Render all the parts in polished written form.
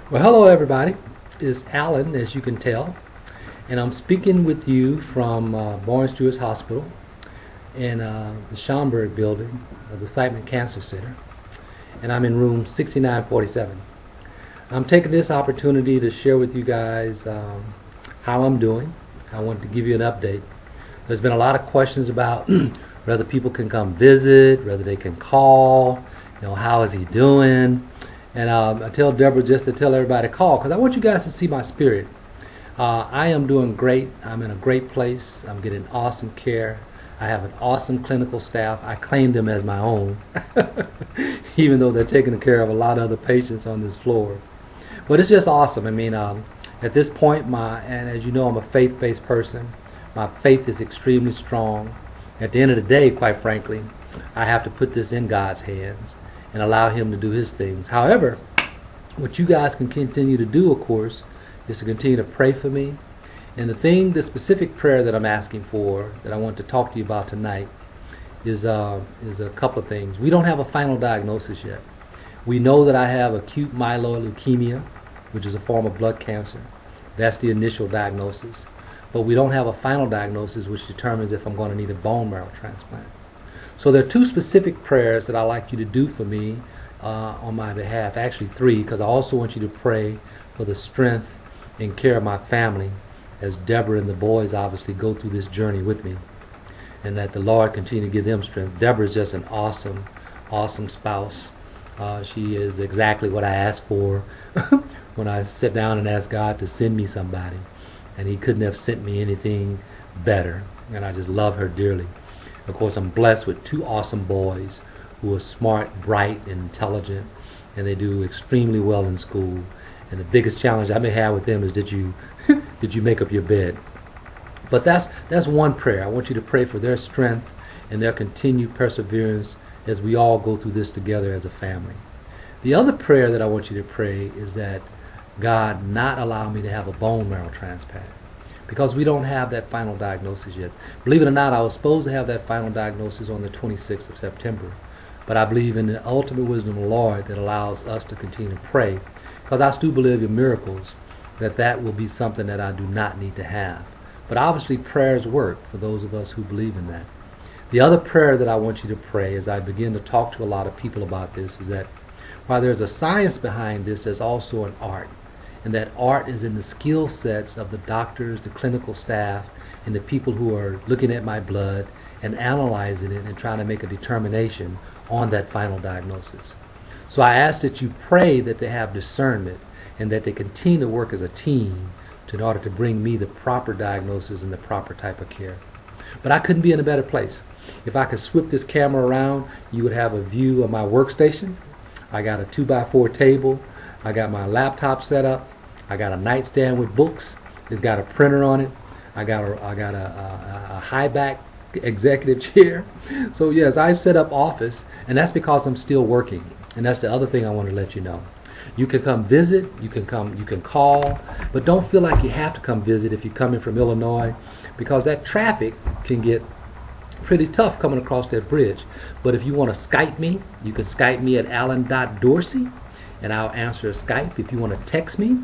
Well, hello everybody. It's Alan, as you can tell, and I'm speaking with you from Barnes Jewish Hospital in the Schomburg building of the Siteman Cancer Center, and I'm in room 6947. I'm taking this opportunity to share with you guys how I'm doing. I want to give you an update. There's been a lot of questions about whether people can come visit, whether they can call, how is he doing? And I tell Deborah just to tell everybody to call because I want you guys to see my spirit. I am doing great. I'm in a great place. I'm getting awesome care. I have an awesome clinical staff. I claim them as my own, even though they're taking care of a lot of other patients on this floor. But it's just awesome. I mean, at this point, and as you know, I'm a faith-based person. My faith is extremely strong. At the end of the day, quite frankly, I have to put this in God's hands and allow him to do his things. However, what you guys can continue to do, of course, is to continue to pray for me. And the specific prayer that I'm asking for, that I want to talk to you about tonight, is a couple of things. We don't have a final diagnosis yet. We know that I have acute myeloid leukemia, which is a form of blood cancer. That's the initial diagnosis. But we don't have a final diagnosis which determines if I'm going to need a bone marrow transplant. So there are two specific prayers that I'd like you to do for me on my behalf. Actually three, because I also want you to pray for the strength and care of my family as Deborah and the boys obviously go through this journey with me, and that the Lord continue to give them strength. Deborah is just an awesome, awesome spouse. She is exactly what I asked for when I sat down and asked God to send me somebody, and he couldn't have sent me anything better, and I just love her dearly. Of course, I'm blessed with two awesome boys who are smart, bright, and intelligent, and they do extremely well in school. And the biggest challenge I may have with them is did you make up your bed? But that's one prayer. I want you to pray for their strength and their continued perseverance as we all go through this together as a family. The other prayer that I want you to pray is that God not allow me to have a bone marrow transplant, because we don't have that final diagnosis yet. Believe it or not, I was supposed to have that final diagnosis on the 26th of September. But I believe in the ultimate wisdom of the Lord that allows us to continue to pray, because I still believe in miracles, that will be something that I do not need to have. But obviously prayers work for those of us who believe in that. The other prayer that I want you to pray as I begin to talk to a lot of people about this is that while there's a science behind this, there's also an art. And that art is in the skill sets of the doctors, the clinical staff, and the people who are looking at my blood and analyzing it and trying to make a determination on that final diagnosis. So I ask that you pray that they have discernment and that they continue to work as a team in order to bring me the proper diagnosis and the proper type of care. But I couldn't be in a better place. If I could swip this camera around, you would have a view of my workstation. I got a 2x4 table. I got my laptop set up. I got a nightstand with books. It's got a printer on it. I got a high back executive chair. So yes, I've set up office, and that's because I'm still working. And that's the other thing I want to let you know. You can come visit, you can call, but don't feel like you have to come visit if you're coming from Illinois, because that traffic can get pretty tough coming across that bridge. But if you want to Skype me, you can Skype me at alan.dorsey, and I'll answer a Skype. If you want to text me,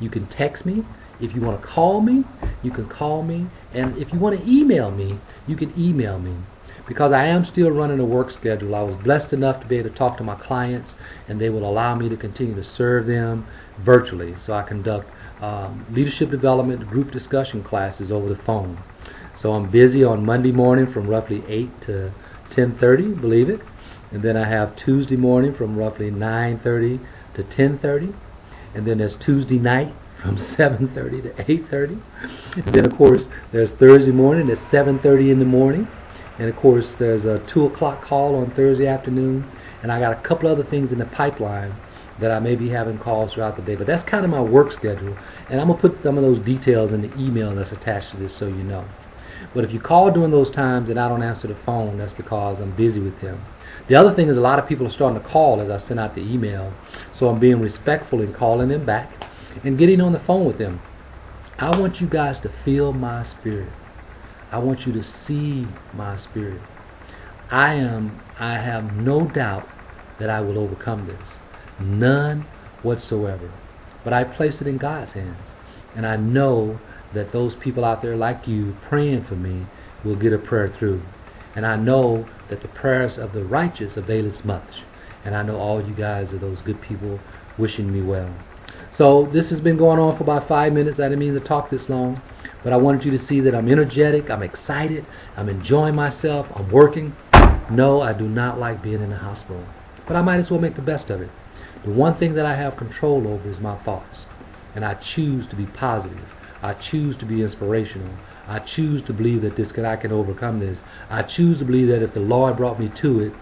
you can text me. If you want to call me, you can call me. And if you want to email me, you can email me. Because I am still running a work schedule. I was blessed enough to be able to talk to my clients, and they will allow me to continue to serve them virtually. So I conduct leadership development group discussion classes over the phone. So I'm busy on Monday morning from roughly 8 to 10:30, believe it. And then I have Tuesday morning from roughly 9:30 to 10:30. And then there's Tuesday night from 7:30 to 8:30. And then of course there's Thursday morning at 7:30 in the morning. And of course there's a 2 o'clock call on Thursday afternoon. And I got a couple other things in the pipeline that I may be having calls throughout the day. But that's kind of my work schedule. And I'm going to put some of those details in the email that's attached to this so you know. But if you call during those times and I don't answer the phone, that's because I'm busy with them. The other thing is a lot of people are starting to call as I send out the email. So I'm being respectful in calling them back and getting on the phone with them. I want you guys to feel my spirit. I want you to see my spirit. I have no doubt that I will overcome this. None whatsoever. but I placed it in God's hands. And I know that those people out there like you praying for me will get a prayer through. And I know that the prayers of the righteous availeth much. And I know all you guys are those good people wishing me well. So this has been going on for about 5 minutes. I didn't mean to talk this long, but I wanted you to see that I'm energetic, I'm excited, I'm enjoying myself, I'm working. No, I do not like being in the hospital, but I might as well make the best of it. The one thing that I have control over is my thoughts, and I choose to be positive. I choose to be inspirational. I choose to believe that I can overcome this. I choose to believe that if the Lord brought me to it,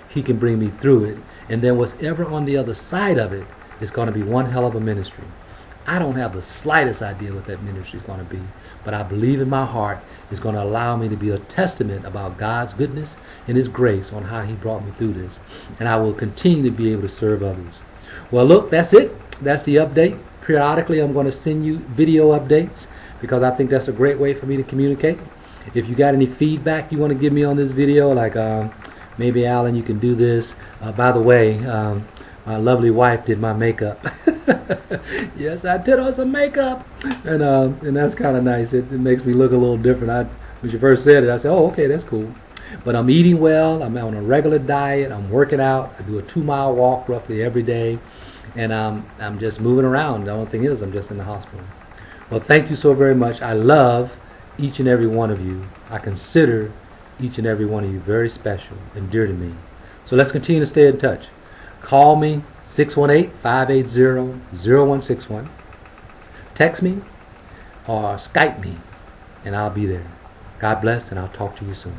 He can bring me through it. And then whatever on the other side of it is going to be one hell of a ministry. I don't have the slightest idea what that ministry is going to be, but I believe in my heart it's going to allow me to be a testament about God's goodness and His grace on how He brought me through this. And I will continue to be able to serve others. Well, look, that's it. That's the update. Periodically, I'm going to send you video updates because I think that's a great way for me to communicate. If you got any feedback you want to give me on this video, like maybe Alan, you can do this. By the way, my lovely wife did my makeup. Yes, I did on some makeup, and that's kind of nice. It makes me look a little different. When she first said it, I said, "Oh, okay, that's cool." But I'm eating well. I'm on a regular diet. I'm working out. I do a 2-mile walk roughly every day, and I'm just moving around. The only thing is, I'm just in the hospital. Well, thank you so very much. I love each and every one of you. I consider each and every one of you very special and dear to me. So let's continue to stay in touch. Call me 618-580-0161. Text me or Skype me, and I'll be there. God bless, and I'll talk to you soon.